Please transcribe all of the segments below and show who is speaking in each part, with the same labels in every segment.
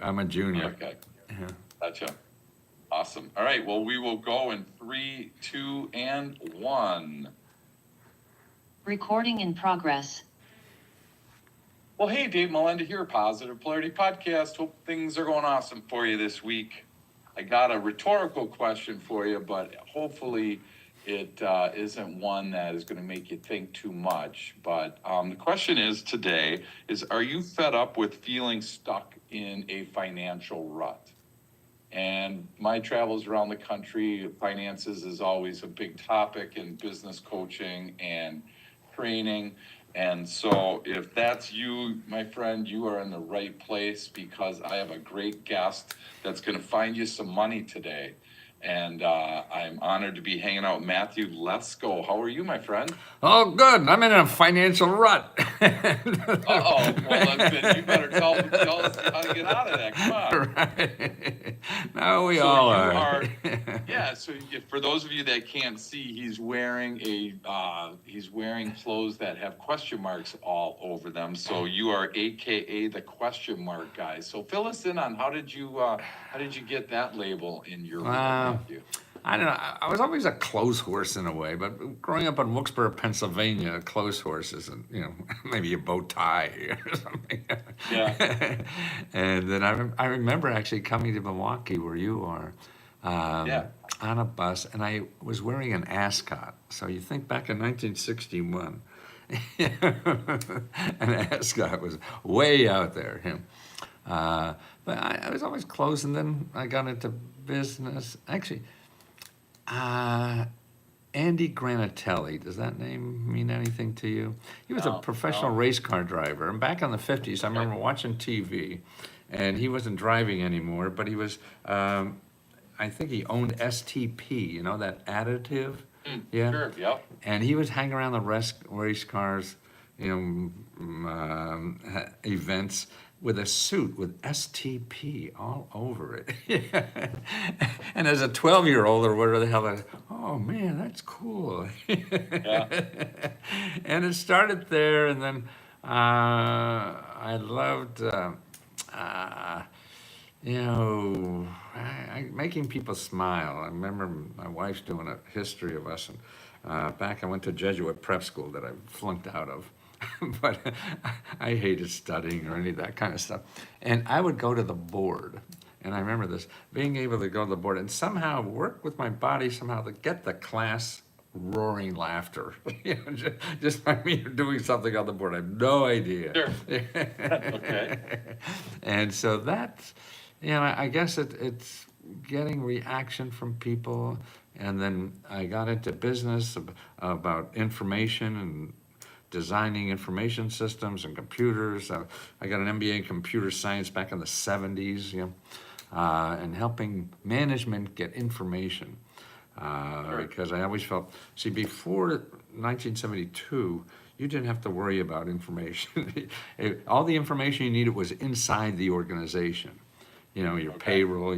Speaker 1: I'm a junior.
Speaker 2: Okay,
Speaker 1: Yeah.
Speaker 2: gotcha. Awesome. All right, well, we will go in 3, 2, and 1.
Speaker 3: Recording in progress.
Speaker 2: Well, hey, Dave Melinda here, Positive Polarity Podcast. Hope things are going awesome for you this week. I got a rhetorical question for you, but hopefully it isn't one that is going to make you think too much. But the question is today is, are you fed up with feeling stuck in a financial rut? And my travels around the country, finances is always a big topic in business coaching and training. And so if that's you, my friend, you are in the right place, because I have a great guest that's going to find you some money today. And I'm honored to be hanging out with Matthew Lesko. How are you, my friend?
Speaker 1: Oh, good. I'm in a financial rut.
Speaker 2: Uh-oh. Well, then you better tell us how to get out of that. Come on.
Speaker 1: Right. No, we
Speaker 2: So
Speaker 1: all
Speaker 2: you
Speaker 1: are.
Speaker 2: Yeah. So for those of you that can't see, he's wearing clothes that have question marks all over them. So you are AKA the question mark guy. So fill us in on how did you get that label in your
Speaker 1: Wow.
Speaker 2: Matthew?
Speaker 1: I don't know. I was always a clothes horse in a way, but growing up in Wilkes-Barre, Pennsylvania, a clothes horse isn't, maybe a bow tie or something.
Speaker 2: Yeah.
Speaker 1: And then I remember actually coming to Milwaukee, where you are,
Speaker 2: Yeah.
Speaker 1: on a bus, and I was wearing an ascot. So you think back in 1961, an ascot was way out there. But I was always close, and then I got into business. Actually, Andy Granatelli, does that name mean anything to you? He was a
Speaker 2: No,
Speaker 1: professional
Speaker 2: no.
Speaker 1: race car driver. And back in the 50s, I remember watching TV, and he wasn't driving anymore, but he was, I think he owned STP, that additive? Yeah.
Speaker 2: Sure. Yep.
Speaker 1: And he was hanging around the race cars, events with a suit with STP all over it. And as a 12-year-old or whatever the hell, oh man, that's cool.
Speaker 2: Yeah.
Speaker 1: And it started there, and then I loved, making people smile. I remember my wife's doing a history of us, and back I went to Jesuit prep school that I flunked out of. But I hated studying or any of that kind of stuff. And I would go to the board. And I remember this, being able to go to the board and somehow work with my body somehow to get the class roaring laughter. Just by me doing something on the board. I have no idea.
Speaker 2: Sure. Okay.
Speaker 1: And so that's, I guess it's getting reaction from people. And then I got into business about information and designing information systems and computers. I got an MBA in computer science back in the 70s, and helping management get information.
Speaker 2: Sure.
Speaker 1: Because I always felt, before 1972, you didn't have to worry about information. All the information you needed was inside the organization. Your payroll,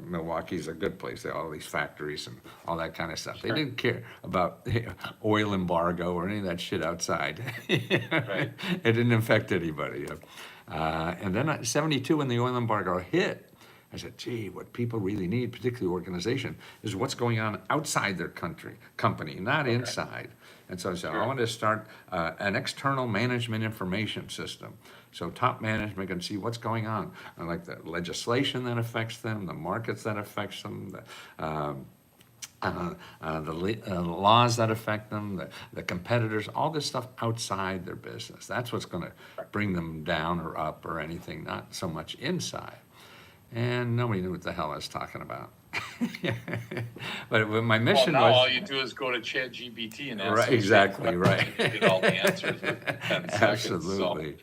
Speaker 1: Milwaukee's a good place. They have all these factories and all that kind of stuff.
Speaker 2: Sure.
Speaker 1: They didn't care about oil embargo or any of that shit outside.
Speaker 2: Right.
Speaker 1: It didn't affect anybody. And then 72, when the oil embargo hit, I said, gee, what people really need, particularly organization, is what's going on outside their company, not inside. And so I said, I want to start an external management information system. So top management can see what's going on, like the legislation that affects them, the markets that affects them, the laws that affect them, the competitors, all this stuff outside their business. That's what's going to bring them down or up or anything, not so much inside. And nobody knew what the hell I was talking about. But my mission
Speaker 2: Well, now
Speaker 1: was...
Speaker 2: all you do is go to ChatGPT and ask
Speaker 1: Right,
Speaker 2: them
Speaker 1: exactly, right.
Speaker 2: You get all the answers within 10 seconds.
Speaker 1: Absolutely.
Speaker 2: So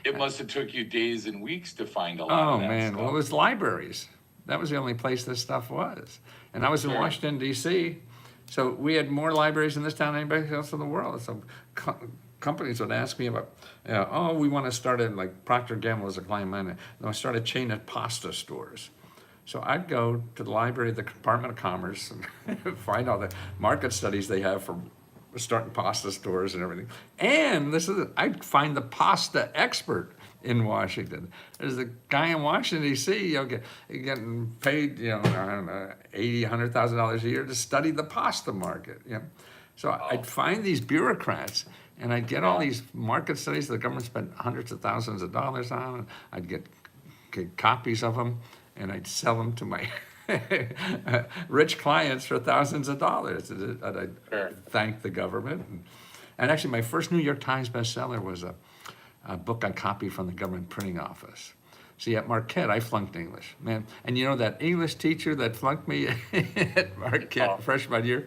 Speaker 2: it must have took you days and weeks to find a lot of that
Speaker 1: man,
Speaker 2: stuff.
Speaker 1: well, it was libraries. That was the only place this stuff was. And I was in
Speaker 2: Sure.
Speaker 1: Washington, D.C., so we had more libraries in this town than anybody else in the world. So companies would ask me about, we want to start like Procter & Gamble as a client of mine. And I started a chain of pasta stores. So I'd go to the library of the Department of Commerce and find all the market studies they have for starting pasta stores and everything. And I'd find the pasta expert in Washington. There's a guy in Washington D.C. Getting paid, I don't know, $100,000 a year to study the pasta market. So I'd find these bureaucrats, and I'd get all these market studies the government spent hundreds of thousands of dollars on. And I'd get copies of them, and I'd sell them to my rich clients for thousands of dollars. And I'd thank the government. And actually, my first New York Times bestseller was a book I copied from the government printing office. See, at Marquette, I flunked English, man. And you know that English teacher that flunked me at Marquette freshman year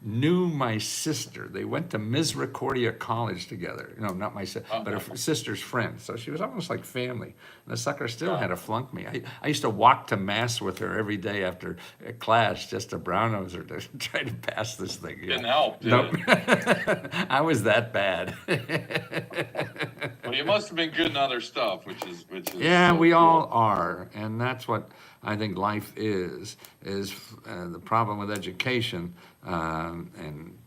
Speaker 1: knew my sister. They went to Misericordia College together. Not my sister, but her sister's friend. So she was almost like family. And the sucker still had to flunk me. I used to walk to mass with her every day after class just to brown nose her to try to pass this thing.
Speaker 2: Didn't help, did it?
Speaker 1: I was that bad.
Speaker 2: Well, you must have been good in other stuff, which is
Speaker 1: Yeah,
Speaker 2: so
Speaker 1: we
Speaker 2: cool.
Speaker 1: all are, and that's what I think life is the problem with education and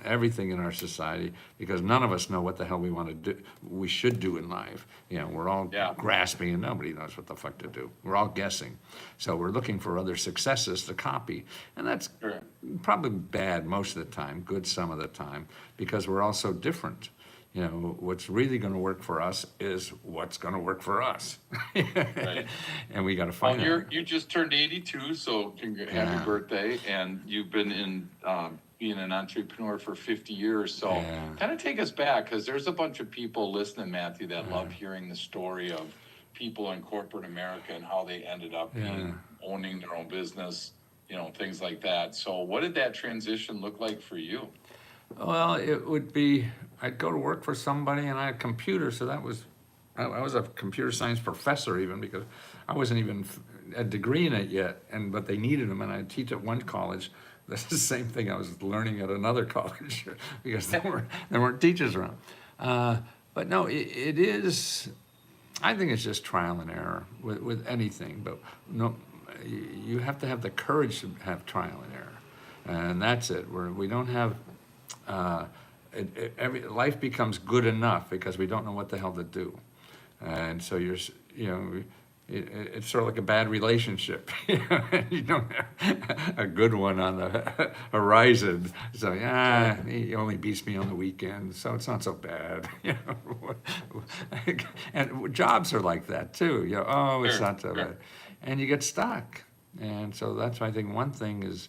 Speaker 1: everything in our society, because none of us know what the hell we should do in life. We're all grasping, and nobody knows what the fuck to do. We're all guessing. So we're looking for other successes to copy, and that's probably bad most of the time, good some of the time, because we're all so different. What's really going to work for us is what's going to work for us.
Speaker 2: Right.
Speaker 1: And we got to find out.
Speaker 2: You just turned 82, so happy birthday. And you've been being an entrepreneur for 50 years. So kind of take us back, because there's a bunch of people listening, Matthew, that love hearing the story of people in corporate America and how they ended up owning their own business, things like that. So what did that transition look like for you?
Speaker 1: Well, it would be, I'd go to work for somebody, and I had a computer, so I was a computer science professor even, because I wasn't even a degree in it yet, but they needed them, and I'd teach at one college. That's the same thing I was learning at another college, because there weren't teachers around. But no, it is, I think it's just trial and error with anything, but no, you have to have the courage to have trial and error, and that's it. We don't have, life becomes good enough because we don't know what the hell to do, and so it's sort of like a bad relationship. You don't have a good one on the horizon, so he only beats me on the weekend, so it's not so bad. And jobs are like that too. It's not so bad, and you get stuck. And so that's why I think one thing is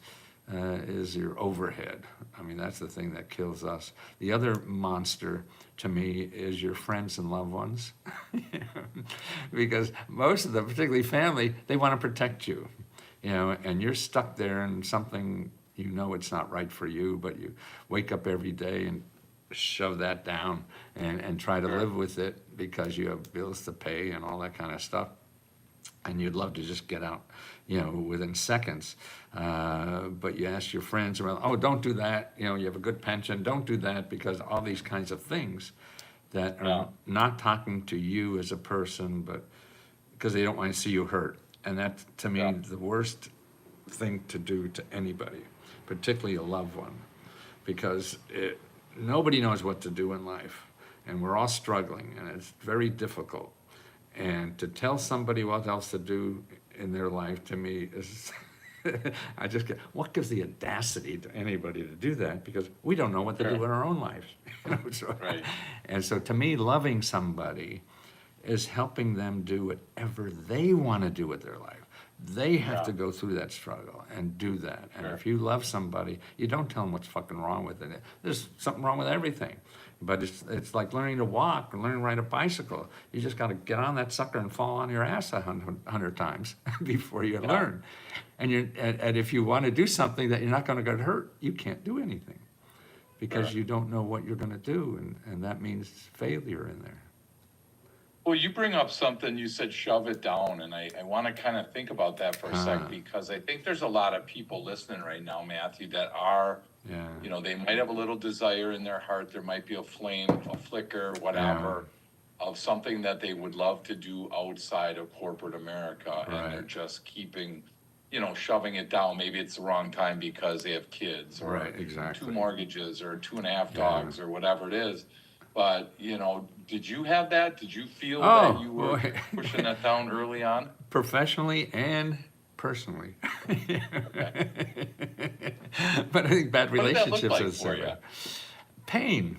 Speaker 1: your overhead. I mean, that's the thing that kills us. The other monster to me is your friends and loved ones. Because most of them, particularly family, they want to protect you, and you're stuck there in something, it's not right for you, but you wake up every day and shove that down and try to live with it because you have bills to pay and all that kind of stuff. And you'd love to just get out, within seconds. But you ask your friends around, oh, don't do that. You have a good pension. Don't do that, because all these kinds of things that are not talking to you as a person, but because they don't want to see you hurt. And that, to me, is the worst thing to do to anybody, particularly a loved one, because nobody knows what to do in life. And we're all struggling, and it's very difficult. And to tell somebody what else to do in their life, to me, is I just get, what gives the audacity to anybody to do that? Because we don't know what to do in our own lives.
Speaker 2: Right.
Speaker 1: And so to me, loving somebody is helping them do whatever they want to do with their life. They have to go through that struggle and do that. And if you love somebody, you don't tell them what's fucking wrong with it. There's something wrong with everything. But it's like learning to walk or learning to ride a bicycle. You just got to get on that sucker and fall on your ass 100 times before you learn. And if you want to do something that you're not going to get hurt, you can't do anything, because you don't know what you're going to do, and that means failure in there.
Speaker 2: Well, you bring up something, you said shove it down, and I want to kind of think about that for a sec, because I think there's a lot of people listening right now, Matthew, that are, they might have a little desire in their heart. There might be a flame, a flicker, whatever, of something that they would love to do outside of corporate America, and they're just keeping, shoving it down. Maybe it's the wrong time because they have kids, or 2 mortgages, or 2.5 dogs, or whatever it is. But, Did you have that? Did you feel
Speaker 1: Oh,
Speaker 2: that you were
Speaker 1: boy.
Speaker 2: pushing that down early on?
Speaker 1: Professionally and personally.
Speaker 2: Okay.
Speaker 1: But I think bad
Speaker 2: What did that look
Speaker 1: relationships
Speaker 2: like
Speaker 1: are
Speaker 2: for you?
Speaker 1: similar. Pain,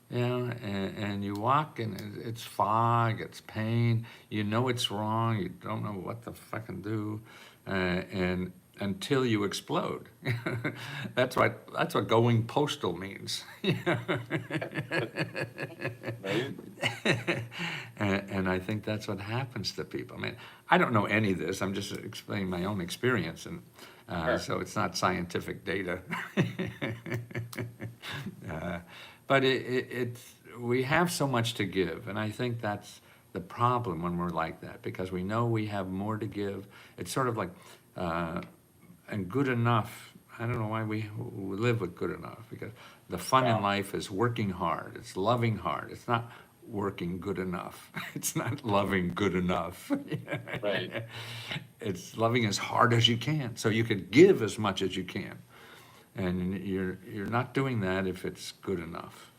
Speaker 1: you know, and you walk and it's fog, it's pain. You know it's wrong. You don't know what to fucking do, and until you explode. That's what going postal means.
Speaker 2: Right?
Speaker 1: And I think that's what happens to people. I mean, I don't know any of this. I'm just explaining my own experience, and
Speaker 2: Sure.
Speaker 1: so it's not scientific data. uh, but it's we have so much to give, and I think that's the problem when we're like that, because we know we have more to give. It's sort of like, and good enough. I don't know why we live with good enough, because the fun in
Speaker 2: Yeah.
Speaker 1: life is working hard. It's loving hard. It's not working good enough. It's not loving good enough.
Speaker 2: Right.
Speaker 1: It's loving as hard as you can, so you could give as much as you can. And you're not doing that if it's good enough.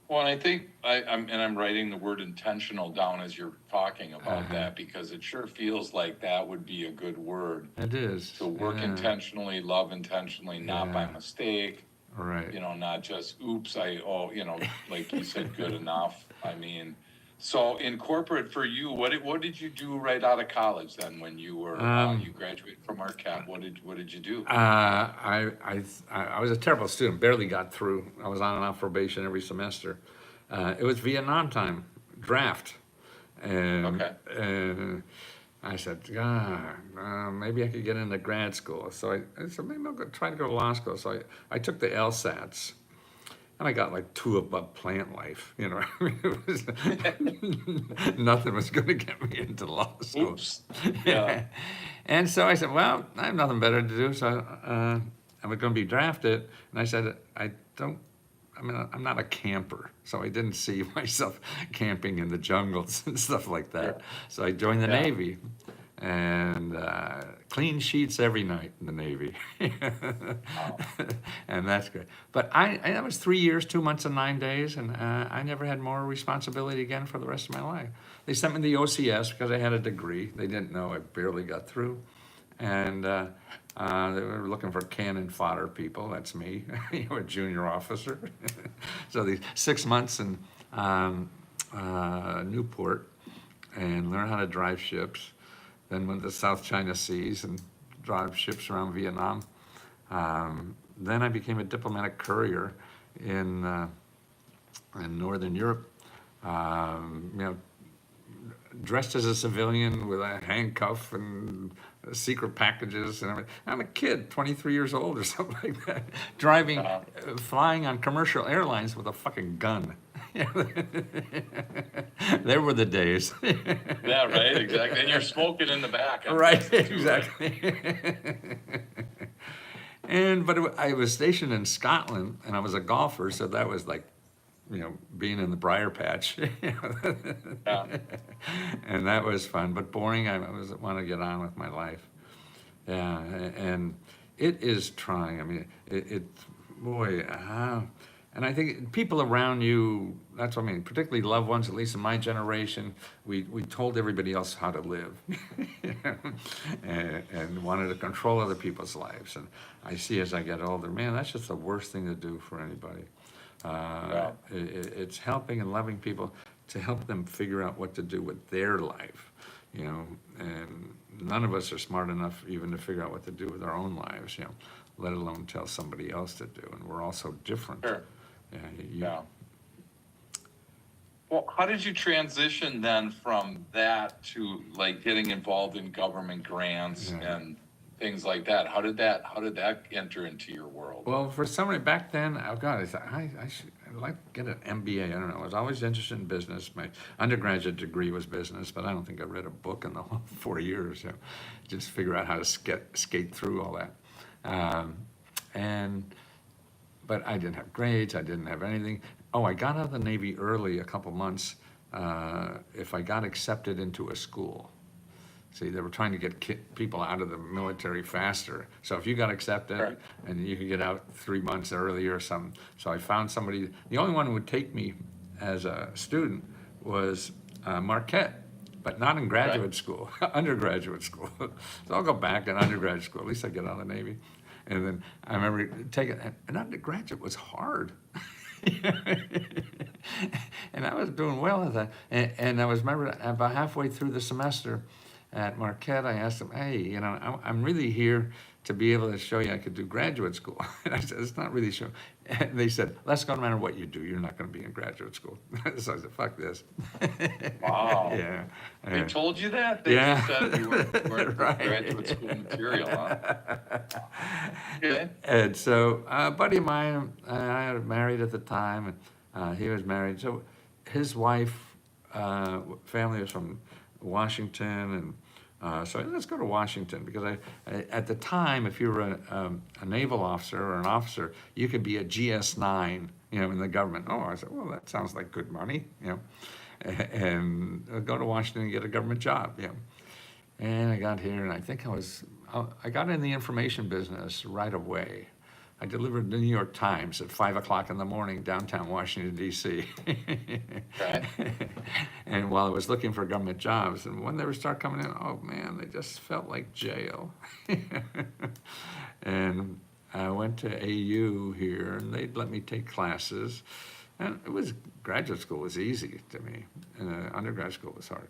Speaker 2: Well, and I think I'm writing the word intentional down as you're talking about that, because it sure feels like that would be a good word.
Speaker 1: It is.
Speaker 2: To work
Speaker 1: Yeah.
Speaker 2: intentionally, love intentionally, not by
Speaker 1: Yeah.
Speaker 2: mistake,
Speaker 1: Right.
Speaker 2: not just, oops, like you said, good enough. I mean, so in corporate for you, what did you do right out of college then when you were, you graduated from Marquette? What did you do?
Speaker 1: I was a terrible student, barely got through. I was on and off probation every semester. It was Vietnam time, draft. And,
Speaker 2: Okay.
Speaker 1: and I said, maybe I could get into grad school. So I said, maybe I'll try to go to law school. So I took the LSATs. And I got like 2 above plant life, you know. It was, nothing was going to get me into law school.
Speaker 2: Oops. Yeah.
Speaker 1: And so I said, well, I have nothing better to do, so I was going to be drafted. And I said, I'm not a camper, so I didn't see myself camping in the jungles and stuff like that.
Speaker 2: Sure.
Speaker 1: So I joined the
Speaker 2: Yeah.
Speaker 1: Navy, and clean sheets every night in the Navy.
Speaker 2: Wow.
Speaker 1: And that's good. But that was 3 years, 2 months, and 9 days, and I never had more responsibility again for the rest of my life. They sent me to the OCS because I had a degree. They didn't know I barely got through. And they were looking for cannon fodder people. That's me, a junior officer. So these 6 months in Newport, and learn how to drive ships. Then went to the South China Seas and drive ships around Vietnam. Then I became a diplomatic courier in Northern Europe. Dressed as a civilian with a handcuff and secret packages and everything. I'm a kid, 23 years old or something like that, driving, flying on commercial airlines with a fucking gun. There were the days.
Speaker 2: Yeah, right, exactly. And you're smoking in the back. I'm
Speaker 1: Right,
Speaker 2: guessing, too, right?
Speaker 1: exactly. But I was stationed in Scotland, and I was a golfer, so that was like, being in the briar patch.
Speaker 2: Yeah.
Speaker 1: And that was fun, but boring. I want to get on with my life. Yeah, and it is trying. I mean, boy, and I think people around you, that's what I mean, particularly loved ones, at least in my generation, we told everybody else how to live. and wanted to control other people's lives. And I see as I get older, man, that's just the worst thing to do for anybody. It's helping and loving people to help them figure out what to do with their life, and none of us are smart enough even to figure out what to do with our own lives, let alone tell somebody else to do, and we're all so different.
Speaker 2: Sure.
Speaker 1: Yeah,
Speaker 2: Yeah. Well, how did you transition then from that to like getting involved in government grants and things like that? How did that enter into your world?
Speaker 1: Well, for somebody back then, oh God, I thought I'd like to get an MBA. I don't know. I was always interested in business. My undergraduate degree was business, but I don't think I read a book in the whole 4 years. Just figure out how to skate through all that. But I didn't have grades. I didn't have anything. Oh, I got out of the Navy early, a couple months, if I got accepted into a school. See, they were trying to get people out of the military faster. So if you got accepted,
Speaker 2: Right.
Speaker 1: and you could get out 3 months early or something. So I found somebody, the only one who would take me as a student was Marquette, but not in graduate school, undergraduate school. So I'll go back in undergraduate school, at least I get out of the Navy. And then I remember taking, an undergraduate was hard. And I was doing well at that. And I was, remember, about halfway through the semester at Marquette, I asked them, hey, you know, I'm really here to be able to show you I could do graduate school. And I said, it's not really sure. And they said, that's no matter what you do, you're not going to be in graduate school. So I said, fuck this.
Speaker 2: Wow.
Speaker 1: Yeah.
Speaker 2: They told you that? They
Speaker 1: Yeah.
Speaker 2: just said you weren't
Speaker 1: Right.
Speaker 2: graduate school material, huh? Okay.
Speaker 1: And so a buddy of mine, I was married at the time, and he was married. So his wife, family was from Washington, and so let's go to Washington, because I at the time, if you were a naval officer or an officer, you could be a GS-9, you know, in the government. Oh, I said, well, that sounds like good money, you know, and go to Washington and get a government job, you know. And I got here, and I think I got in the information business right away. I delivered the New York Times at 5 o'clock in the morning, downtown Washington, D.C.
Speaker 2: Right.
Speaker 1: And while I was looking for government jobs, and when they would start coming in, oh man, they just felt like jail. And I went to AU here, and they'd let me take classes. And graduate school was easy to me, and undergrad school was hard.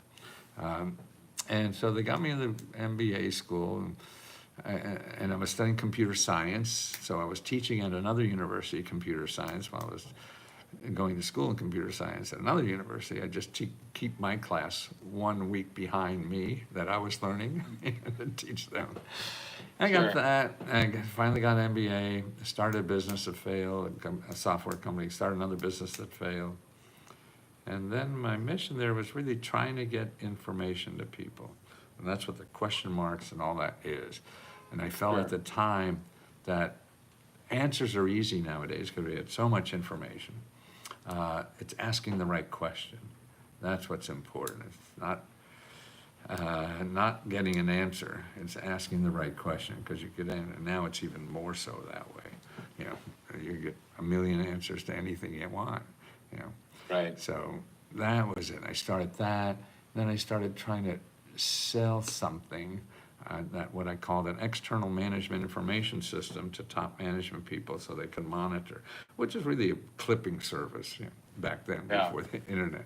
Speaker 1: And so they got me in the MBA school, and I was studying computer science. So I was teaching at another university, computer science, while I was going to school in computer science at another university. I just keep my class 1 week behind me that I was learning and then teach them. I got that. I finally got an MBA, started a business that failed, a software company, started another business that failed. And then my mission there was really trying to get information to people. And that's what the question marks and all that is. And I felt at the time that answers are easy nowadays because we have so much information. It's asking the right question. That's what's important. It's not getting an answer. It's asking the right question, because you get in, and now it's even more so that way. You know, you get a million answers to anything you want, you know.
Speaker 2: Right.
Speaker 1: So that was it. I started that. Then I started trying to sell something, that what I called an external management information system to top management people so they could monitor, which is really a clipping service, you know, back then, before the internet.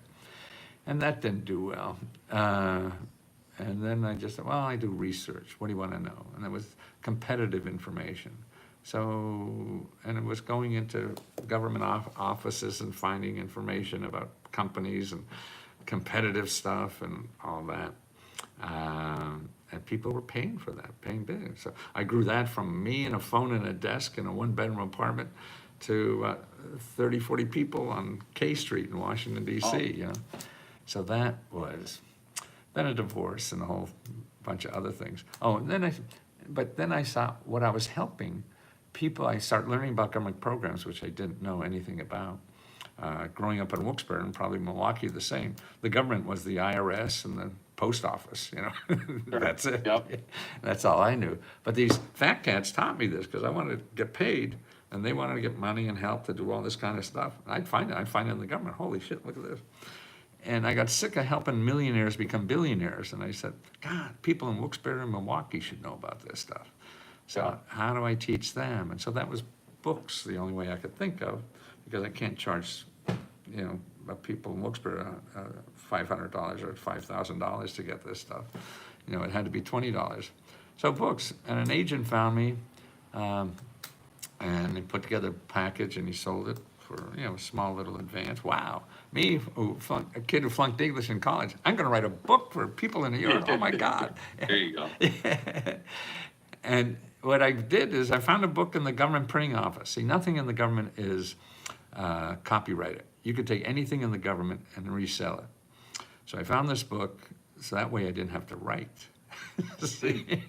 Speaker 1: And that didn't do well. And then I just said, well, I do research. What do you want to know? And it was competitive information. So, and it was going into government offices and finding information about companies and competitive stuff and all that. And people were paying for that, paying big. So I grew that from me and a phone and a desk in a one-bedroom apartment to 30, 40 people on K Street in Washington, D.C., you know. So that was, then a divorce and a whole bunch of other things. Oh, and then I saw what I was helping people. I started learning about government programs, which I didn't know anything about. Growing up in Wilkes-Barre, and probably Milwaukee the same, the government was the IRS and the post office, you know. That's it.
Speaker 2: Yep.
Speaker 1: That's all I knew. But these fat cats taught me this because I wanted to get paid, and they wanted to get money and help to do all this kind of stuff. I'd find it in the government. Holy shit, look at this. And I got sick of helping millionaires become billionaires. And I said, God, people in Wilkes-Barre and Milwaukee should know about this stuff. So how do I teach them? And so that was books, the only way I could think of, because I can't charge, you know, people in Wilkes-Barre $500 or $5,000 to get this stuff. You know, it had to be $20. So books. And an agent found me, and he put together a package, and he sold it for, you know, a small little advance. Wow. Me, a kid who flunked English in college, I'm going to write a book for people in New York. Oh, my God.
Speaker 2: There you go.
Speaker 1: And what I did is I found a book in the government printing office. See, nothing in the government is copyrighted. You could take anything in the government and resell it. So I found this book, so that way I didn't have to write. See?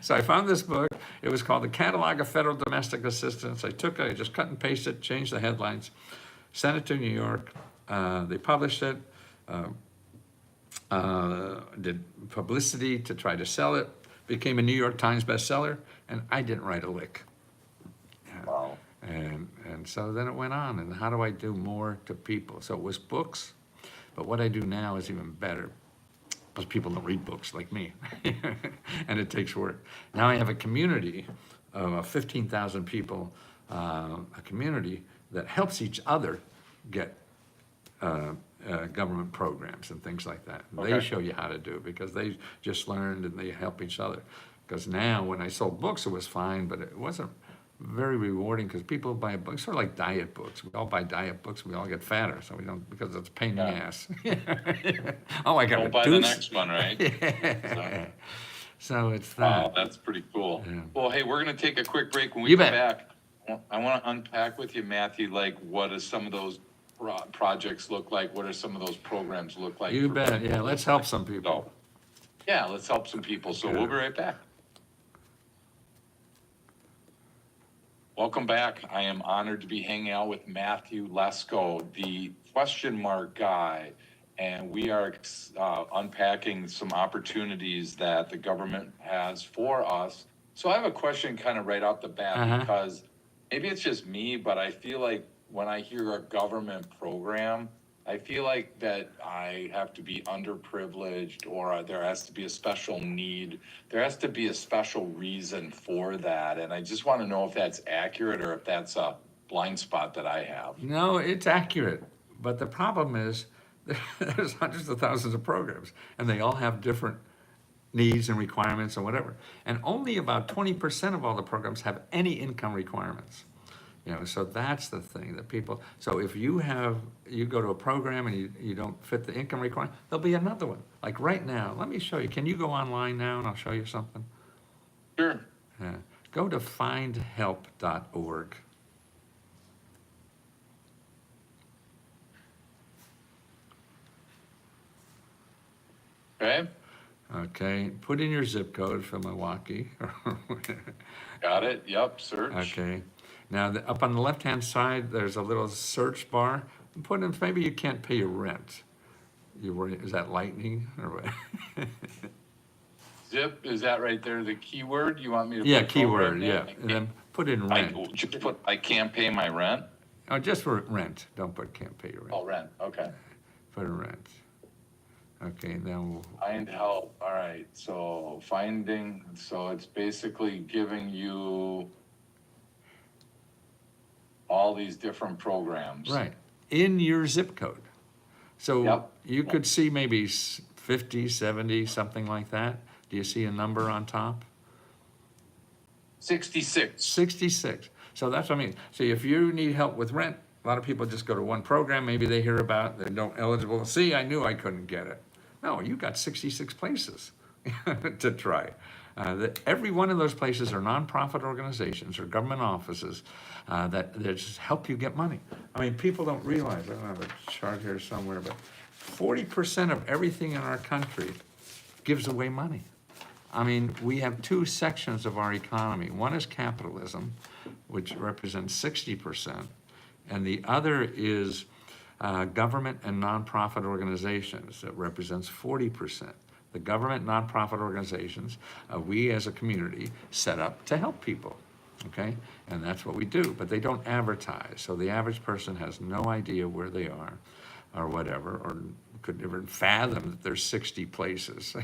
Speaker 1: So I found this book. It was called The Catalog of Federal Domestic Assistance. I just cut and pasted, changed the headlines, sent it to New York. They published it, did publicity to try to sell it, became a New York Times bestseller, and I didn't write a lick.
Speaker 2: Wow.
Speaker 1: And so then it went on, and how do I do more to people? So it was books, but what I do now is even better, because people don't read books like me, and it takes work. Now I have a community of 15,000 people, a community that helps each other get government programs and things like that. And They
Speaker 2: Okay.
Speaker 1: show you how to do it because they just learned and they help each other. Because now, when I sold books, it was fine, but it wasn't very rewarding because people buy books, sort of like diet books. We all buy diet books, we all get fatter, so we don't, because it's a pain in the
Speaker 2: Yeah.
Speaker 1: ass. Oh, I gotta
Speaker 2: Don't buy
Speaker 1: do
Speaker 2: the next one, right?
Speaker 1: So it's
Speaker 2: Wow,
Speaker 1: that.
Speaker 2: that's pretty cool.
Speaker 1: Yeah.
Speaker 2: Well, hey, we're gonna take a quick break. When we
Speaker 1: You
Speaker 2: come
Speaker 1: bet.
Speaker 2: back, I wanna unpack with you, Matthew, like, what do some of those projects look like? What do some of those programs look like?
Speaker 1: You
Speaker 2: for
Speaker 1: bet,
Speaker 2: people?
Speaker 1: yeah, let's help some people.
Speaker 2: So, yeah, let's help some people. So we'll be right back. Welcome back. I am honored to be hanging out with Matthew Lesko, the question mark guy. And we are unpacking some opportunities that the government has for us. So I have a question kind of right off the bat, because maybe it's just me, but I feel like when I hear a government program, I feel like that I have to be underprivileged, or there has to be a special need. There has to be a special reason for that. And I just want to know if that's accurate or if that's a blind spot that I have.
Speaker 1: No, it's accurate, but the problem is there's hundreds of thousands of programs, and they all have different needs and requirements and whatever. And only about 20% of all the programs have any income requirements. So that's the thing that people, so if you go to a program and you don't fit the income requirement, there'll be another one. Like right now, let me show you. Can you go online now and I'll show you something?
Speaker 2: Sure.
Speaker 1: Go to findhelp.org.
Speaker 2: Okay.
Speaker 1: Okay, put in your zip code for Milwaukee.
Speaker 2: Got it. Yep. Search.
Speaker 1: Okay. Now, up on the left-hand side, there's a little search bar. Put in, maybe you can't pay your rent. You worry, is that lightning or what?
Speaker 2: Zip, is that right there the keyword? You want me to?
Speaker 1: Yeah,
Speaker 2: put program
Speaker 1: keyword,
Speaker 2: name?
Speaker 1: yeah. And then put in rent.
Speaker 2: Just put, I can't pay my rent?
Speaker 1: Oh, just for rent. Don't put can't pay your rent.
Speaker 2: Oh, rent. Okay.
Speaker 1: Put in rent. Okay, then
Speaker 2: Find help. All right. So finding, so it's basically giving you all these different programs.
Speaker 1: right, in your zip code. So
Speaker 2: Yep.
Speaker 1: you could see maybe 50, 70, something like that. Do you see a number on top?
Speaker 2: 66.
Speaker 1: 66. So that's what I mean. So if you need help with rent, a lot of people just go to one program, maybe they hear about, they don't eligible. See, I knew I couldn't get it. No, you got 66 places to try. Every one of those places are nonprofit organizations or government offices that just help you get money. I mean, people don't realize, I don't have a chart here somewhere, but 40% of everything in our country gives away money. I mean, we have two sections of our economy. One is capitalism, which represents 60%, and the other is government and nonprofit organizations that represents 40%. The government nonprofit organizations, we as a community set up to help people, okay? And that's what we do, but they don't advertise. So the average person has no idea where they are or whatever, or could never fathom that there's 60 places,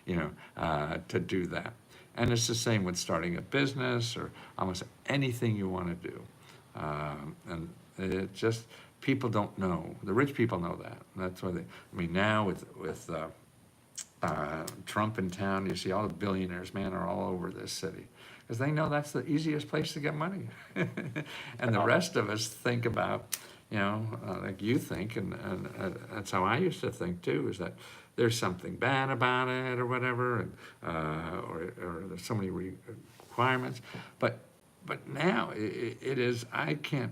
Speaker 1: to do that. And it's the same with starting a business or almost anything you want to do. And it just, people don't know. The rich people know that. That's why now with Trump in town, you see all the billionaires, man, are all over this city. Because they know that's the easiest place to get money. And the rest of us think about, like you think, and that's how I used to think too, is that there's something bad about it or whatever, and, or there's so many requirements. But now it is, I can't,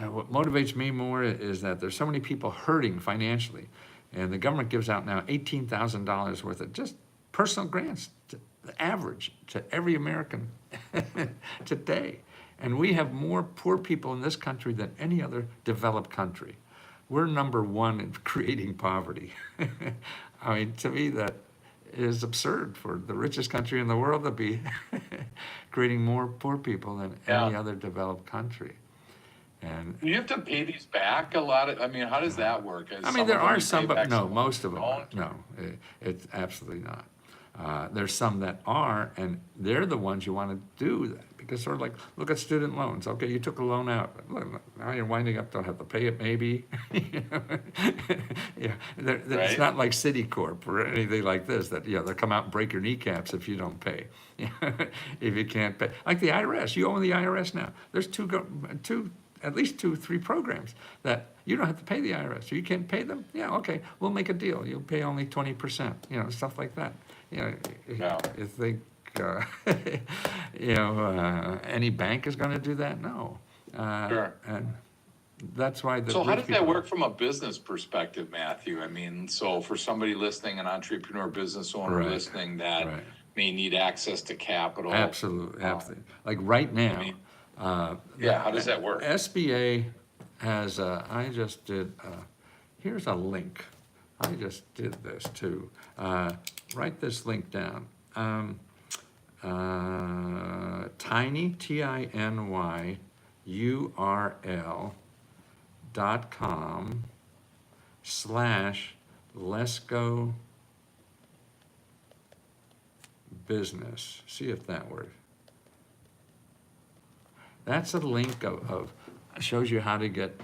Speaker 1: what motivates me more is that there's so many people hurting financially. And the government gives out now $18,000 worth of just personal grants, the average, to every American today. And we have more poor people in this country than any other developed country. We're number one in creating poverty. I mean, to me, that is absurd for the richest country in the world to be creating more poor people than any other developed country. And
Speaker 2: Do you have to pay these back a lot of, I mean, how does that work? Is
Speaker 1: I mean,
Speaker 2: some
Speaker 1: there
Speaker 2: of them
Speaker 1: are
Speaker 2: you
Speaker 1: some,
Speaker 2: pay
Speaker 1: but
Speaker 2: back,
Speaker 1: no,
Speaker 2: some of
Speaker 1: most
Speaker 2: them
Speaker 1: of them
Speaker 2: you
Speaker 1: aren't.
Speaker 2: don't?
Speaker 1: No, it's absolutely not. There's some that are, and they're the ones you want to do that, because sort of like, look at student loans. Okay, you took a loan out, look, now you're winding up, don't have to pay it maybe. Yeah, it's
Speaker 2: Right?
Speaker 1: not like Citicorp or anything like this, that, they'll come out and break your kneecaps if you don't pay. If you can't pay, like the IRS, you own the IRS now. There's at least 3 programs that you don't have to pay the IRS. So you can't pay them? Yeah, okay, we'll make a deal. You'll pay only 20%, stuff like that.
Speaker 2: Yeah.
Speaker 1: You think, any bank is gonna do that? No.
Speaker 2: Sure.
Speaker 1: And that's why the
Speaker 2: So how
Speaker 1: rich
Speaker 2: does that
Speaker 1: people-
Speaker 2: work from a business perspective, Matthew? I mean, so for somebody listening, an entrepreneur, business owner
Speaker 1: Right,
Speaker 2: listening that
Speaker 1: right.
Speaker 2: may need access to capital.
Speaker 1: Absolutely, absolutely. Like right now,
Speaker 2: mean,
Speaker 1: uh,
Speaker 2: Yeah, how does that work?
Speaker 1: SBA has, I just did, here's a link. I just did this too. Write this link down. Tiny, TINY, URL.com/Let's Business. See if that works. That's a link of shows you how to get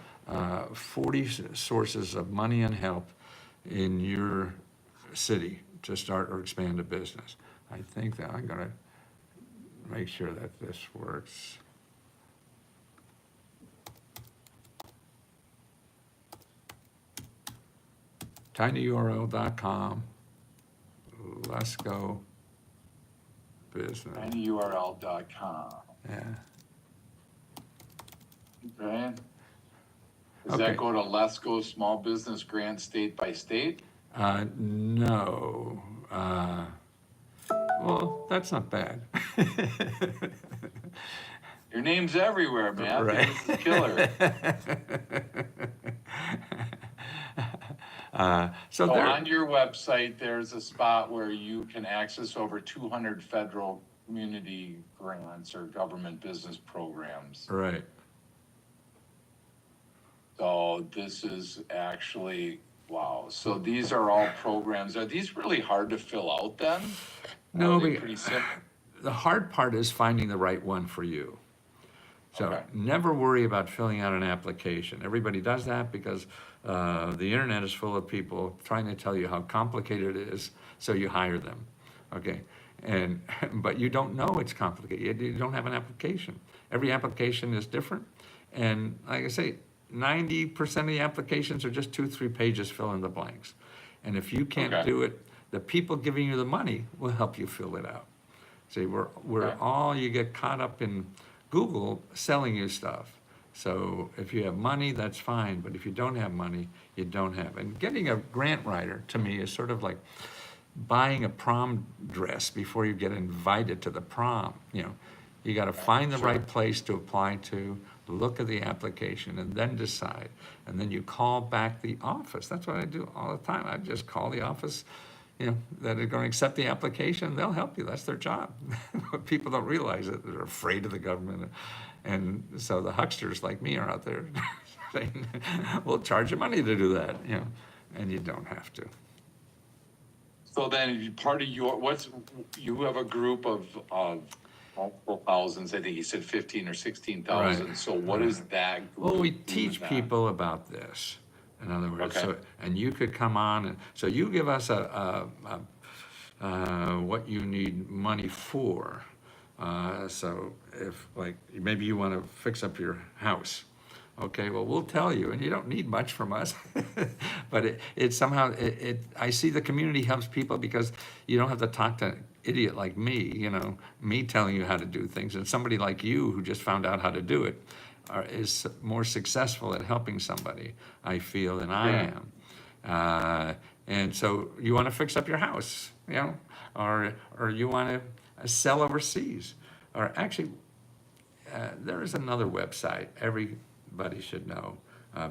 Speaker 1: 40 sources of money and help in your city to start or expand a business. I think that I'm gonna make sure that this works. tinyurl.com, Let's Go Business.
Speaker 2: tinyurl.com.
Speaker 1: Yeah.
Speaker 2: Okay. Does
Speaker 1: Okay.
Speaker 2: that go to Let's Go Small Business Grant state by state?
Speaker 1: No. Well, that's not bad.
Speaker 2: Your name's everywhere, man.
Speaker 1: Right.
Speaker 2: This is killer.
Speaker 1: So
Speaker 2: So
Speaker 1: there,
Speaker 2: on your website, there's a spot where you can access over 200 federal community grants or government business programs.
Speaker 1: right.
Speaker 2: So this is actually, wow. So these are all programs. Are these really hard to fill out then?
Speaker 1: No,
Speaker 2: Are they
Speaker 1: but
Speaker 2: pretty simple?
Speaker 1: the hard part is finding the right one for you. So
Speaker 2: Okay.
Speaker 1: never worry about filling out an application. Everybody does that because the internet is full of people trying to tell you how complicated it is, so you hire them, okay? But you don't know it's complicated. You don't have an application. Every application is different. And like I say, 90% of the applications are just 2-3 pages, fill in the blanks. And if you can't
Speaker 2: Okay.
Speaker 1: do it, the people giving you the money will help you fill it out. See, we're
Speaker 2: Okay.
Speaker 1: all, you get caught up in Google selling you stuff. So if you have money, that's fine, but if you don't have money, you don't have. And getting a grant writer, to me, is sort of like buying a prom dress before you get invited to the prom. You gotta find the
Speaker 2: Sure.
Speaker 1: right place to apply to, look at the application, and then decide. And then you call back the office. That's what I do all the time. I just call the office, that are gonna accept the application, they'll help you. That's their job. But people don't realize it. They're afraid of the government. And so the hucksters like me are out there saying, we'll charge you money to do that, and you don't have to.
Speaker 2: So then part of you have a group of multiple thousands, I think you said 15 or 16,000.
Speaker 1: Right.
Speaker 2: So what is that group?
Speaker 1: Well, we
Speaker 2: do
Speaker 1: teach
Speaker 2: then?
Speaker 1: people about this, in other words.
Speaker 2: Okay.
Speaker 1: So, and you could come on, and so you give us what you need money for. So if, like, maybe you want to fix up your house. Okay, well, we'll tell you, and you don't need much from us. But it somehow, I see the community helps people because you don't have to talk to an idiot like me, me telling you how to do things. And somebody like you who just found out how to do it is more successful at helping somebody, I feel, than I am. And so you want to fix up your house, or you want to sell overseas. Or actually, there is another website everybody should know,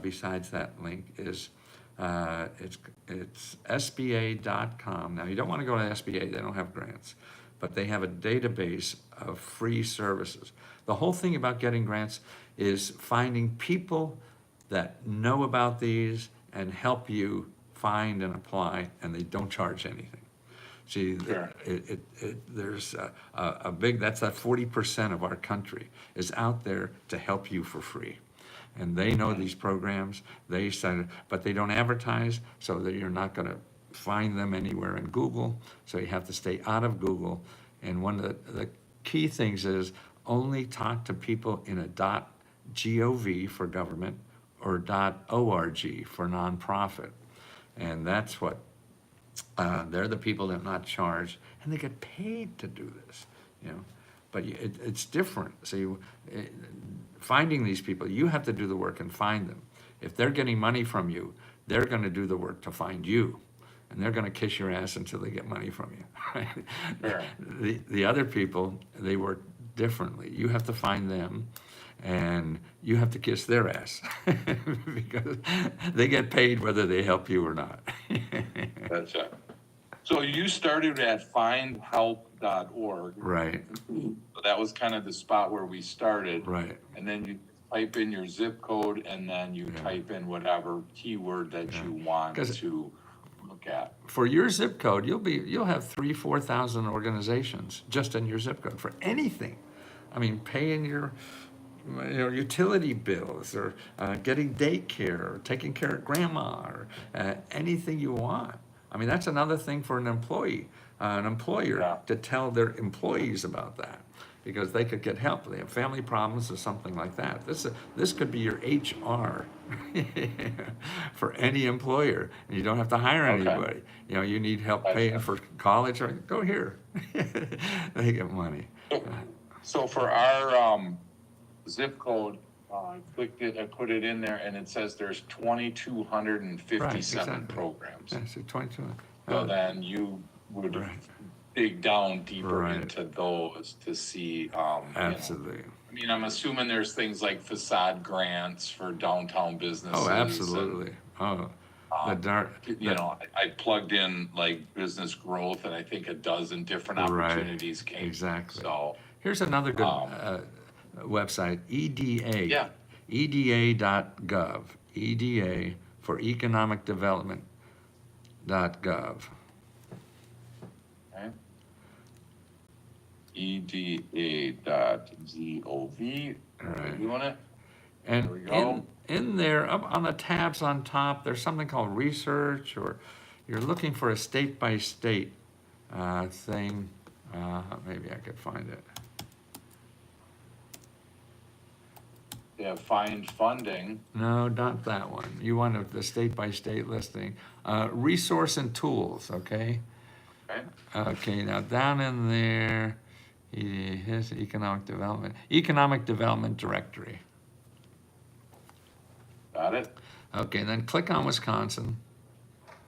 Speaker 1: besides that link, is It's SBA.com. Now, you don't want to go to SBA, they don't have grants, but they have a database of free services. The whole thing about getting grants is finding people that know about these and help you find and apply, and they don't charge anything. See,
Speaker 2: Sure.
Speaker 1: there's a big, that's that 40% of our country is out there to help you for free. And they know these programs, they said, but they don't advertise, so that you're not gonna find them anywhere in Google, so you have to stay out of Google. And one of the key things is only talk to people in a .gov for government or .org for nonprofit. And that's what, they're the people that are not charged, and they get paid to do this, you know. But it's different. So finding these people, you have to do the work and find them. If they're getting money from you, they're gonna do the work to find you. And they're gonna kiss your ass until they get money from you, right?
Speaker 2: Sure.
Speaker 1: The other people, they work differently. You have to find them, and you have to kiss their ass because they get paid whether they help you or not.
Speaker 2: That's it. So you started at findhelp.org.
Speaker 1: Right,
Speaker 2: So that was kind of the spot where we started.
Speaker 1: right.
Speaker 2: And then you type in your zip code, and then you type in whatever keyword that you want
Speaker 1: 'Cause-
Speaker 2: to look at.
Speaker 1: For your zip code, you'll have 4,000 organizations just in your zip code for anything. I mean, paying your utility bills, or getting daycare, or taking care of grandma, or anything you want. I mean, that's another thing for an employer
Speaker 2: Yeah.
Speaker 1: to tell their employees about that, because they could get help. They have family problems or something like that. This could be your HR for any employer, and you don't have to hire
Speaker 2: Okay.
Speaker 1: anybody. You know, you need help
Speaker 2: Gotcha.
Speaker 1: paying for college, or go here. They get money.
Speaker 2: So for our zip code, I clicked it, I put it in there, and it says there's 2,257
Speaker 1: Right, exactly.
Speaker 2: programs.
Speaker 1: Yeah, so 22.
Speaker 2: So then you would
Speaker 1: Right.
Speaker 2: dig down deeper
Speaker 1: Right.
Speaker 2: into those to see, you know.
Speaker 1: Absolutely.
Speaker 2: I mean, I'm assuming there's things like facade grants for downtown businesses.
Speaker 1: Oh, absolutely. Oh, the
Speaker 2: and,
Speaker 1: dark.
Speaker 2: you know, I plugged in like business growth, and I think a dozen different
Speaker 1: Right,
Speaker 2: opportunities came.
Speaker 1: exactly.
Speaker 2: So,
Speaker 1: Here's another good
Speaker 2: Um,
Speaker 1: website, EDA.
Speaker 2: Yeah.
Speaker 1: EDA.gov. EDA for Economic Development.gov.
Speaker 2: okay. EDA.gov.
Speaker 1: Right.
Speaker 2: You want it?
Speaker 1: And
Speaker 2: There we go.
Speaker 1: in there, up on the tabs on top, there's something called research, or you're looking for a state-by-state thing. Maybe I could find it.
Speaker 2: Yeah, find funding.
Speaker 1: No, not that one. You want the state-by-state listing. Resource and tools, okay?
Speaker 2: Okay.
Speaker 1: Okay, now down in there, here's economic development directory.
Speaker 2: Got it?
Speaker 1: Okay, then click on Wisconsin.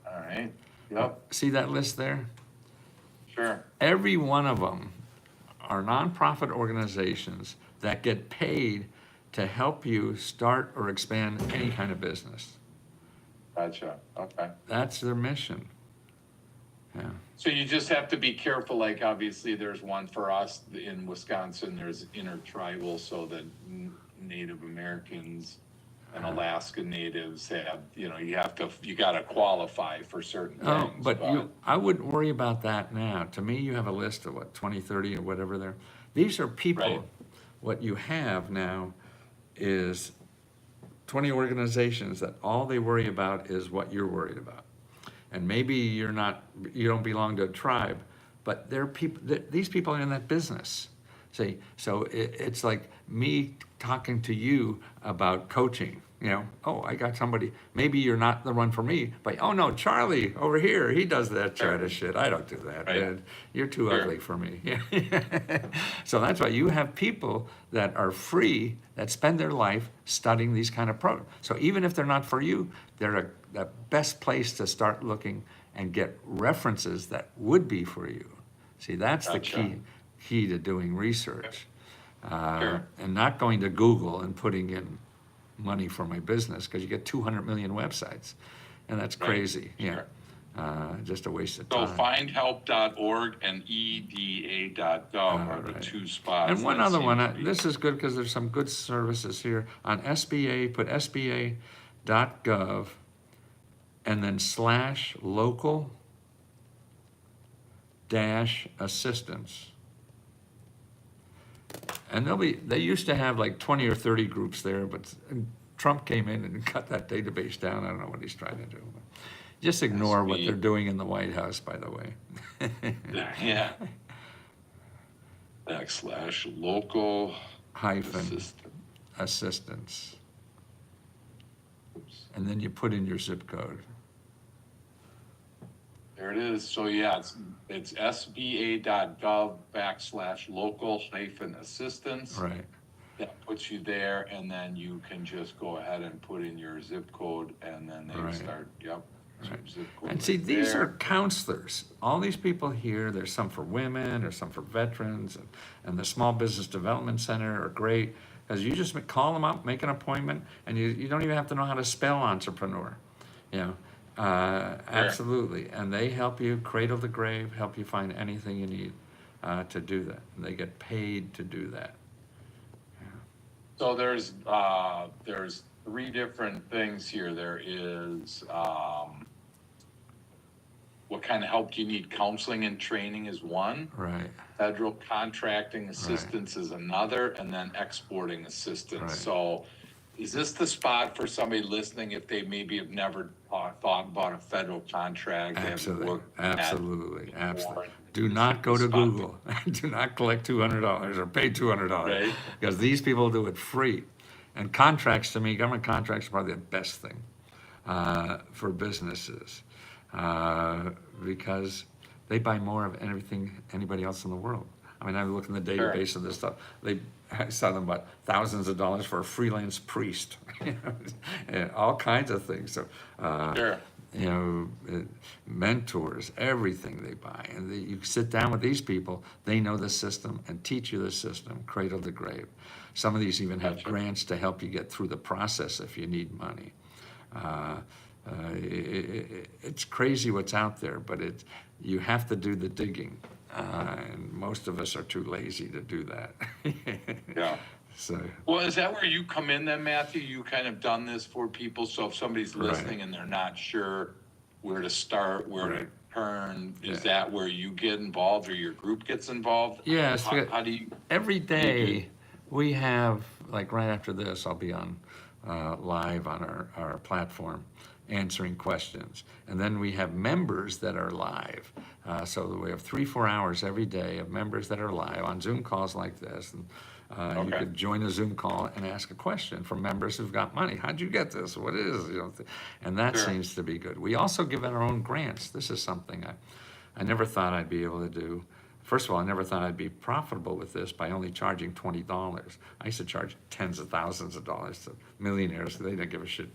Speaker 2: All right. Yep,
Speaker 1: See that list there?
Speaker 2: sure.
Speaker 1: Every one of them are nonprofit organizations that get paid to help you start or expand any kind of business.
Speaker 2: Gotcha. Okay.
Speaker 1: That's their mission. Yeah.
Speaker 2: So you just have to be careful, like obviously there's one for us in Wisconsin, there's intertribal, so that Native Americans and Alaska Natives have, you know, you gotta qualify for certain
Speaker 1: Oh,
Speaker 2: things.
Speaker 1: but I wouldn't worry about that now. To me, you have a list of what, 20, 30 or whatever there. These are people,
Speaker 2: Right.
Speaker 1: what you have now is 20 organizations that all they worry about is what you're worried about. And maybe you don't belong to a tribe, but they're people, these people are in that business. See, so it's like me talking to you about coaching. You know, oh, I got somebody, maybe you're not the one for me, but oh no, Charlie over here, he does that kind of shit. I don't do that.
Speaker 2: Right.
Speaker 1: Man. You're too
Speaker 2: Sure.
Speaker 1: ugly for me. So that's why you have people that are free, that spend their life studying these kind of programs. So even if they're not for you, they're the best place to start looking and get references that would be for you. See, that's the
Speaker 2: Gotcha.
Speaker 1: key to doing research.
Speaker 2: Sure.
Speaker 1: And not going to Google and putting in money for my business, because you get 200 million websites. And that's
Speaker 2: Right,
Speaker 1: crazy, yeah.
Speaker 2: sure.
Speaker 1: Just a waste of
Speaker 2: So
Speaker 1: time.
Speaker 2: findhelp.org and eda.gov are the
Speaker 1: Right.
Speaker 2: two spots.
Speaker 1: And one
Speaker 2: that
Speaker 1: other
Speaker 2: seem
Speaker 1: one,
Speaker 2: to be-
Speaker 1: this is good because there's some good services here. On SBA, put sba.gov and then /local -assistance. And they used to have like 20 or 30 groups there, but Trump came in and cut that database down. I don't know what he's trying to do. Just ignore what they're doing in the White House, by the way.
Speaker 2: Yeah. /local
Speaker 1: Hyphen assistance. And then you put in your zip code.
Speaker 2: There it is. So yeah, it's sba.gov /local-assistance.
Speaker 1: Right.
Speaker 2: That puts you there, and then you can just go ahead and put in your zip code, and then they
Speaker 1: Right.
Speaker 2: start, yep.
Speaker 1: Right.
Speaker 2: Zip code
Speaker 1: And see,
Speaker 2: right
Speaker 1: these
Speaker 2: there.
Speaker 1: are counselors. All these people here, there's some for women, there's some for veterans, and the Small Business Development Center are great, because you just call them up, make an appointment, and you don't even have to know how to spell entrepreneur, you know? Absolutely, and they help you cradle to grave, help you find anything you need to do that. And they get paid to do that.
Speaker 2: So there's three different things here. There is, what kind of help do you need? Counseling and training is one.
Speaker 1: Right.
Speaker 2: Federal contracting assistance is another, and then exporting assistance.
Speaker 1: Right.
Speaker 2: So is this the spot for somebody listening if they maybe have never thought about a federal contract?
Speaker 1: Absolutely, absolutely.
Speaker 2: Before?
Speaker 1: Do not go to
Speaker 2: Spot.
Speaker 1: Google. Do not collect $200 or pay $200.
Speaker 2: Right.
Speaker 1: Because these people do it free. And contracts, to me, government contracts are probably the best thing for businesses because they buy more of everything anybody else in the world. I mean, I look in the database of this stuff. I saw them about thousands of dollars for a freelance priest, and all kinds of things. So,
Speaker 2: Sure.
Speaker 1: you know, mentors, everything they buy. And you sit down with these people, they know the system and teach you the system, cradle to grave. Some of these even have
Speaker 2: Gotcha.
Speaker 1: grants to help you get through the process if you need money. It's crazy what's out there, but you have to do the digging. And most of us are too lazy to do that.
Speaker 2: Yeah.
Speaker 1: So,
Speaker 2: Well, is that where you come in then, Matthew? You kind of done this for people, so if somebody's
Speaker 1: Right.
Speaker 2: listening and they're not sure where to start, where to
Speaker 1: Right.
Speaker 2: turn, is
Speaker 1: Yeah.
Speaker 2: that where you get involved or your group gets involved?
Speaker 1: Yes,
Speaker 2: How do you?
Speaker 1: every day we have, like right after this, I'll be on live on our platform answering questions. And then we have members that are live. So we have 3-4 hours every day of members that are live on Zoom calls like this. And you
Speaker 2: Okay.
Speaker 1: could join a Zoom call and ask a question from members who've got money. How'd you get this? What is, and that
Speaker 2: Sure.
Speaker 1: seems to be good. We also give out our own grants. This is something I never thought I'd be able to do. First of all, I never thought I'd be profitable with this by only charging $20. I used to charge tens of thousands of dollars to millionaires. They didn't give a shit.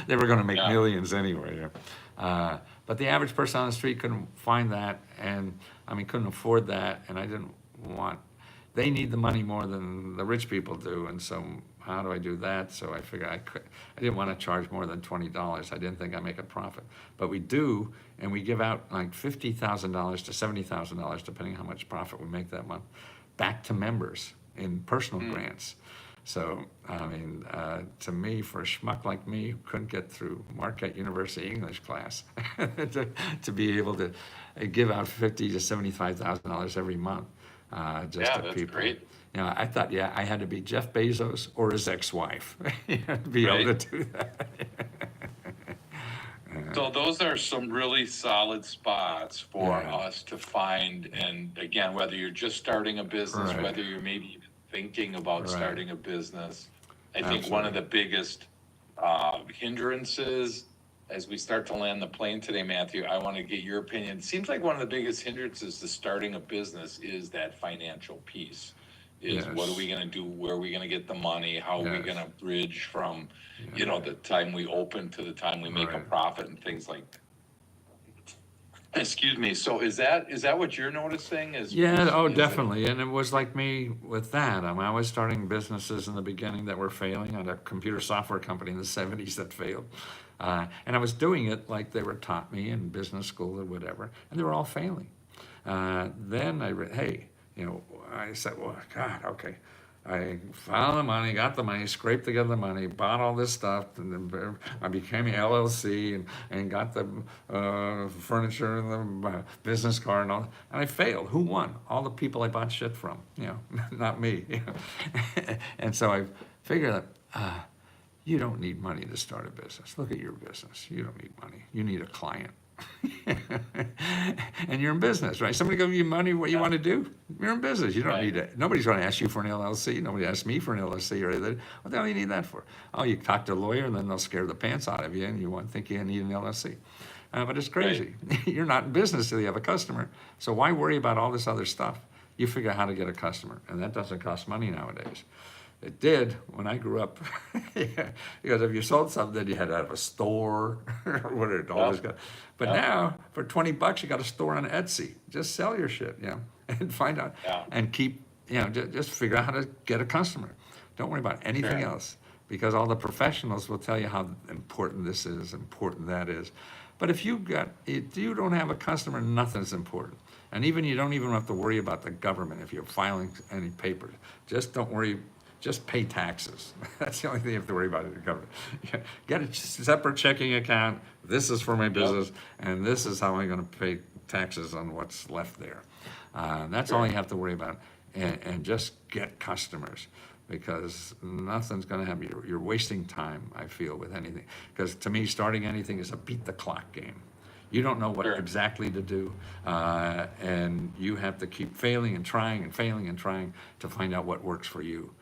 Speaker 1: They were going to make
Speaker 2: Yeah.
Speaker 1: millions anyway. But the average person on the street couldn't find that, and I mean, couldn't afford that, and I didn't want. They need the money more than the rich people do, and so how do I do that? So I figured I didn't want to charge more than $20. I didn't think I'd make a profit, but we do, and we give out like $50,000 to $70,000, depending on how much profit we make that month, back to members in personal grants. So, I mean, to me, for a schmuck like me who couldn't get through Marquette University English class, to be able to give out $50,000 to $75,000 every month, just
Speaker 2: Yeah,
Speaker 1: to
Speaker 2: that's
Speaker 1: people.
Speaker 2: great.
Speaker 1: You know, I thought, I had to be Jeff Bezos or his ex-wife to be able
Speaker 2: Right.
Speaker 1: to do that.
Speaker 2: So those are some really solid spots for
Speaker 1: Yeah.
Speaker 2: us to find. And again, whether you're just starting a business,
Speaker 1: Right.
Speaker 2: whether you're maybe even thinking about
Speaker 1: Right.
Speaker 2: starting a business, I think one of the biggest hindrances as we start to land the plane today, Matthew, I want to get your opinion. It seems like one of the biggest hindrances to starting a business is that financial piece. Is what are
Speaker 1: Yes.
Speaker 2: we going to do? Where are we going to get the money? How are we
Speaker 1: Yes.
Speaker 2: going to bridge from, the time we open to the time we make a
Speaker 1: Right.
Speaker 2: profit and things like that? Excuse me. So is that what you're noticing? Is
Speaker 1: Yeah,
Speaker 2: is it-
Speaker 1: definitely. And it was like me with that. I mean, I was starting businesses in the beginning that were failing. I had a computer software company in the 70s that failed. And I was doing it like they were taught me in business school or whatever, and they were all failing. Then hey, I said, well, God, okay. I found the money, got the money, scraped together the money, bought all this stuff, and then I became an LLC and got the furniture and the business card and all. And I failed. Who won? All the people I bought shit from, not me. And so I figured that you don't need money to start a business. Look at your business. You don't need money. You need a client. And you're in business, right? Somebody give you money, what you want to do? You're in business. You don't need it. Nobody's going to ask you for an LLC. Nobody asked me for an LLC or anything. What the hell do you need that for? Oh, you talk to a lawyer, and then they'll scare the pants out of you, and you won't think you need an LLC. But it's crazy. Right. You're not in business till you have a customer. So why worry about all this other stuff? You figure out how to get a customer, and that doesn't cost money nowadays. It did when I grew up. Yeah, because if you sold something, you had to have a store or whatever. Always got. But now, for $20, you got a store on Etsy. Just sell your shit, and find out and keep, just figure out how to get a customer. Don't worry about anything else, because all the professionals will tell you how important this is, important that is. But if you don't have a customer, nothing's important. And you don't even have to worry about the government if you're filing any papers. Just don't worry. Just pay taxes. That's the only thing you have to worry about in the government. Get a separate checking account. This is for my business, and this is how I'm going to pay taxes on what's left there. That's all you have to worry about, and just get customers, because nothing's going to happen. You're wasting time, I feel, with anything. Because to me, starting anything is a beat the clock game. You don't know what exactly to do, and you have to keep failing and trying and failing and trying to find out what works for you.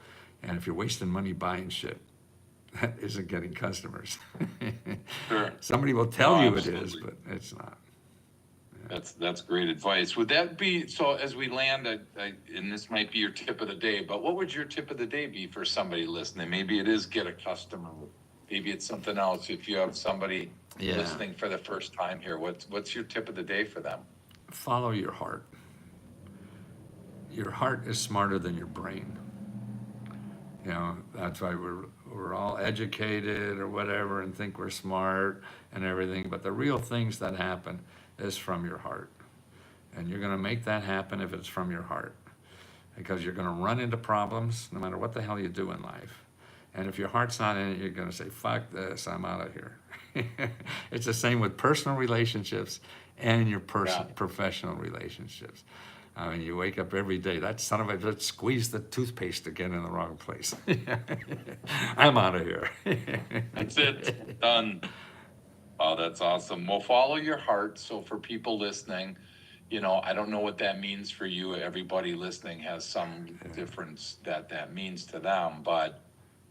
Speaker 1: And if you're wasting money buying shit, that isn't getting customers. Somebody will tell you it is, but it's not.
Speaker 2: That's great advice. Would that be, so as we land, and this might be your tip of the day, but what would your tip of the day be for somebody listening? Maybe it is get a customer. Maybe it's something else. If you have somebody listening for the first time here, what's your tip of the day for them?
Speaker 1: Follow your heart. Your heart is smarter than your brain. That's why we're all educated or whatever and think we're smart and everything, but the real things that happen is from your heart. And you're going to make that happen if it's from your heart, because you're going to run into problems no matter what the hell you do in life. And if your heart's not in it, you're going to say, fuck this, I'm out of here. It's the same with personal relationships and your professional relationships. I mean, you wake up every day, that son of a bitch squeezed the toothpaste again in the wrong place. I'm out of here.
Speaker 2: That's it. Done. Oh, that's awesome. Well, follow your heart. So for people listening, I don't know what that means for you. Everybody listening has some difference that means to them. But,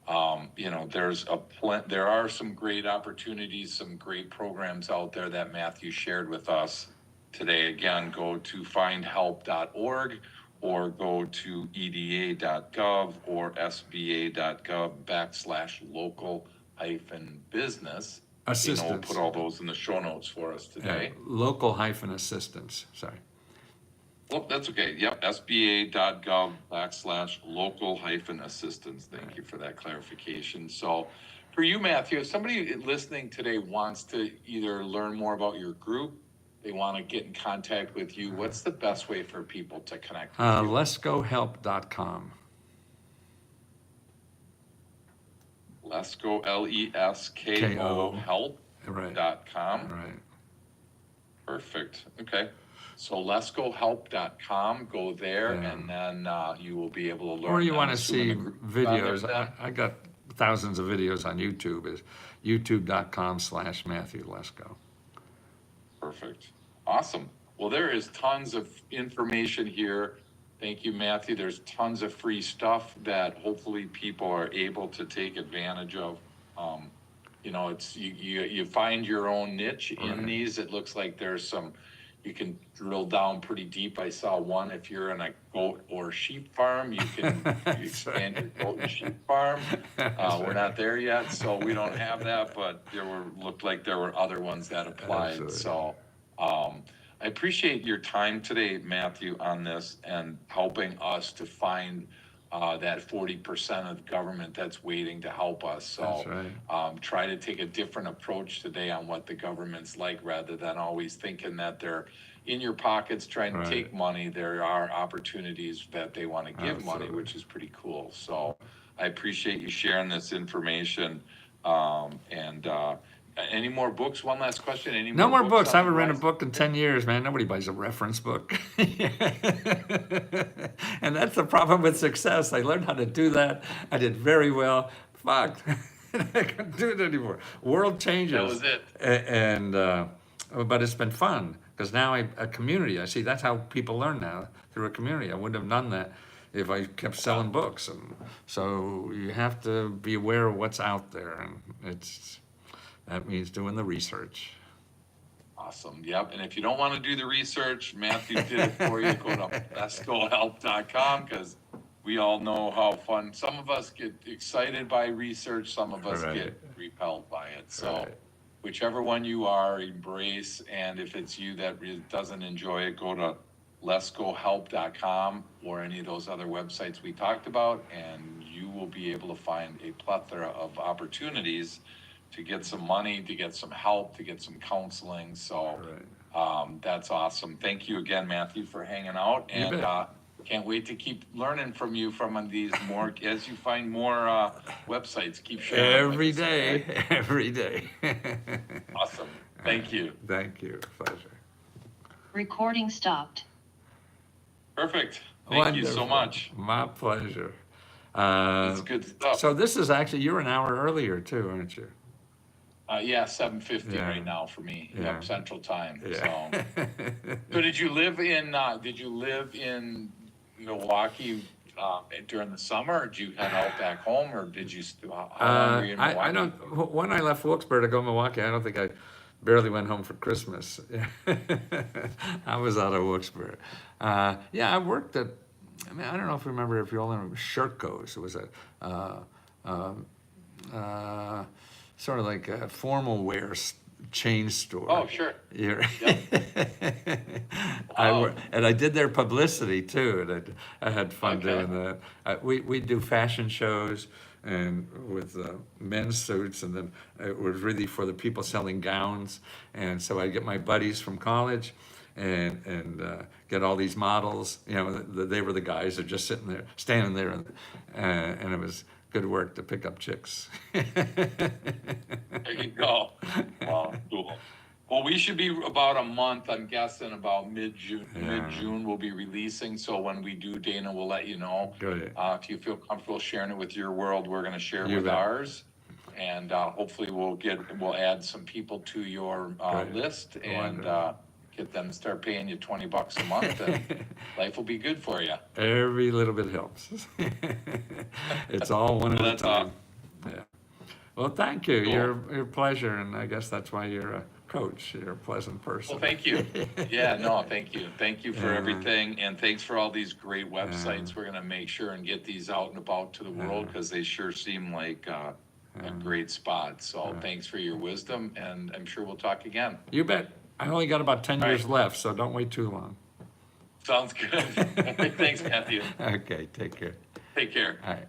Speaker 2: there are some great opportunities, some great programs out there that Matthew shared with us today. Again, go to findhelp.org or go to eda.gov or sba.gov/local-business.
Speaker 1: Assistance.
Speaker 2: We'll put all those in the show notes for us today.
Speaker 1: Local-assistance, sorry.
Speaker 2: Oh, that's okay. Yep, sba.gov/local-assistance. Thank you for that clarification. So for you, Matthew, if somebody listening today wants to either learn more about your group, they want to get in contact with you, what's the best way for people to connect with you?
Speaker 1: LesGoHelp.com.
Speaker 2: Lesko, Lesko, help.com.
Speaker 1: Right.
Speaker 2: Perfect. Okay. So LesGoHelp.com, go there, and then you will be able to learn.
Speaker 1: Or you want to see videos. I got thousands of videos on YouTube. Is youtube.com/Matthew Lesko.
Speaker 2: Perfect. Awesome. Well, there is tons of information here. Thank you, Matthew. There's tons of free stuff that hopefully people are able to take advantage of. It's you find your own niche in these. It looks like there's some, you can drill down pretty deep. I saw one, if you're in a goat or sheep farm, you can expand your goat and sheep farm. We're not there yet, so we don't have that, but looked like there were other ones that applied. Absolutely. So I appreciate your time today, Matthew, on this and helping us to find that 40% of the government that's waiting to help us. So
Speaker 1: That's right.
Speaker 2: try to take a different approach today on what the government's like, rather than always thinking that they're in your pockets trying to take
Speaker 1: Right.
Speaker 2: money. There are opportunities that they want to give money,
Speaker 1: Absolutely.
Speaker 2: which is pretty cool. So I appreciate you sharing this information. And any more books? One last question. Any
Speaker 1: No more books.
Speaker 2: on
Speaker 1: I
Speaker 2: the
Speaker 1: haven't read a
Speaker 2: horizon?
Speaker 1: book in 10 years, man. Nobody buys a reference book. And that's the problem with success. I learned how to do that. I did very well. Fuck. I can't do it anymore. World changes.
Speaker 2: That was it.
Speaker 1: But it's been fun because now a community. I see that's how people learn now, through a community. I wouldn't have done that if I kept selling books. And so you have to be aware of what's out there, and that means doing the research.
Speaker 2: Awesome. Yep. And if you don't want to do the research, Matthew did it for you. Go to letsgohelp.com, because we all know how fun. Some of us get excited by research. Some of us
Speaker 1: Right.
Speaker 2: get repelled by it. So
Speaker 1: Right.
Speaker 2: whichever one you are, embrace. And if it's you that doesn't enjoy it, go to letsgohelp.com or any of those other websites we talked about, and you will be able to find a plethora of opportunities to get some money, to get some help, to get some counseling. So that's awesome. Thank you again, Matthew, for hanging out.
Speaker 1: You
Speaker 2: And
Speaker 1: bet.
Speaker 2: can't wait to keep learning from you from these more, as you find more websites, keep sharing them with
Speaker 1: Every
Speaker 2: us,
Speaker 1: day,
Speaker 2: okay?
Speaker 1: every day.
Speaker 2: Awesome. Thank you.
Speaker 1: Thank you. Pleasure.
Speaker 3: Recording stopped.
Speaker 2: Perfect. Thank you so
Speaker 1: Wonderful.
Speaker 2: much.
Speaker 1: My pleasure.
Speaker 2: It's good stuff.
Speaker 1: So this is actually, you're an hour earlier too, aren't you?
Speaker 2: Yeah, 7:50
Speaker 1: Yeah.
Speaker 2: right now for me.
Speaker 1: Yeah.
Speaker 2: Yep, Central Time.
Speaker 1: Yeah.
Speaker 2: So did you live in Milwaukee during the summer, or did you head out back home, or did you how long were you in Milwaukee?
Speaker 1: I don't, when I left Wilkes-Barre to go to Milwaukee, I don't think I barely went home for Christmas. I was out of Wilkes-Barre. Yeah, I worked at, I mean, I don't know if you remember, if you all remember Shirko's. It was a sort of like a formal wear chain store.
Speaker 2: Oh, sure.
Speaker 1: Yeah.
Speaker 2: Wow.
Speaker 1: And I did their publicity too, and I had fun
Speaker 2: Okay.
Speaker 1: doing that. We do fashion shows and with men's suits, and then it was really for the people selling gowns. And so I get my buddies from college and get all these models. You know, they were the guys that are just sitting there, standing there, and it was good work to pick up chicks.
Speaker 2: There you go. Wow, cool. Well, we should be about a month, I'm guessing, about mid-June.
Speaker 1: Yeah.
Speaker 2: Mid-June we'll be releasing, so when we do, Dana will let you know.
Speaker 1: Good.
Speaker 2: If you feel comfortable sharing it with your world, we're gonna share it
Speaker 1: You
Speaker 2: with
Speaker 1: bet.
Speaker 2: ours. And hopefully we'll add some people to your
Speaker 1: Great.
Speaker 2: list, and
Speaker 1: Wonderful.
Speaker 2: get them to start paying you $20 a month, and life will be good for you.
Speaker 1: Every little bit helps. It's all one at a
Speaker 2: Well, that's
Speaker 1: time. Yeah. Well, thank you.
Speaker 2: Cool.
Speaker 1: You're a pleasure, and I guess that's why you're a coach. You're a pleasant person.
Speaker 2: Well, thank you. Yeah, no, thank you. Thank you for
Speaker 1: Yeah.
Speaker 2: everything, and thanks for all these great websites. We're gonna make sure and get these out and about to the world, because they sure seem like a great spot. So thanks for your wisdom, and I'm sure we'll talk again.
Speaker 1: You bet. I only got about 10
Speaker 2: All
Speaker 1: years
Speaker 2: right.
Speaker 1: left, so don't wait too long.
Speaker 2: Sounds good. Thanks, Matthew.
Speaker 1: Okay, take care.
Speaker 2: Take care.
Speaker 1: All right.